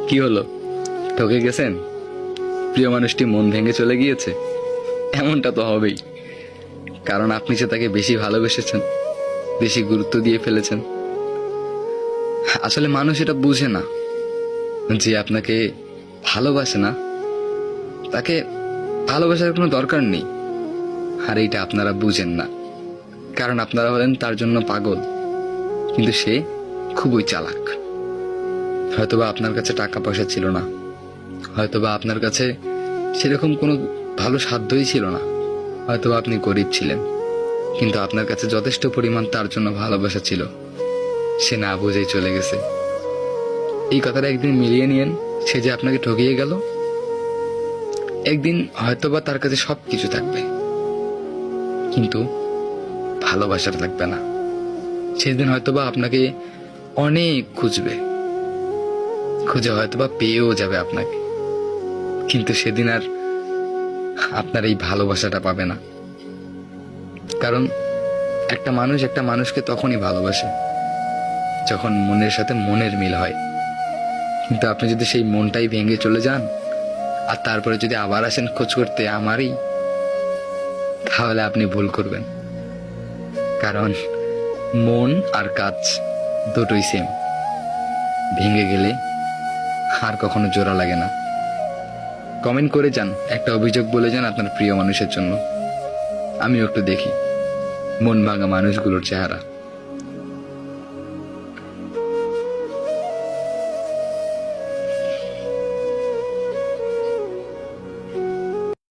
কি হলো, ঠকে গেছেন? প্রিয় মানুষটি মন ভেঙে চলে গিয়েছে? এমনটা তো হবেই, কারণ আপনি যে তাকে বেশি ভালোবেসেছেন, বেশি গুরুত্ব দিয়ে ফেলেছেন। আসলে মানুষ এটা বুঝে না যে আপনাকে ভালোবাসে না, তাকে ভালোবাসার কোনো দরকার নেই। আর এইটা আপনারা বুঝেন না, কারণ আপনারা হলেন তার জন্য পাগল, কিন্তু সে খুবই চালাক। হয়তোবা আপনার কাছে টাকা পয়সা ছিল না, হয়তোবা আপনার কাছে সেরকম কোনো ভালো সাধ্যই ছিল না, হয়তোবা আপনি গরিব ছিলেন, কিন্তু আপনার কাছে যথেষ্ট পরিমাণ তার জন্য ভালোবাসা ছিল। সে না বুঝেই চলে গেছে। এই কথাটা একদিন মিলিয়ে নিয়েন, সে যে আপনাকে ঠকিয়ে গেল। একদিন হয়তোবা তার কাছে সবকিছু থাকবে, কিন্তু ভালোবাসাটা থাকবে না। সেদিন হয়তোবা আপনাকে অনেক খুঁজবে, খুঁজে হয়তোবা পেয়েও যাবে আপনাকে, কিন্তু সেদিন আর আপনার এই ভালোবাসাটা পাবে না। কারণ একটা মানুষ একটা মানুষকে তখনই ভালোবাসে যখন মনের সাথে মনের মিল হয়। কিন্তু আপনি যদি সেই মনটাই ভেঙে চলে যান, আর তারপরে যদি আবার আসেন খোঁজ করতে আমারই, তাহলে আপনি ভুল করবেন। কারণ মন আর কাজ দুটোই সেম, ভেঙে গেলে আর কখনো জোড়া লাগে না। কমেন্ট করে যান, একটা অভিযোগ বলে যান আপনার প্রিয় মানুষের জন্য। আমিও একটু দেখি মন ভাঙা মানুষগুলোর চেহারা।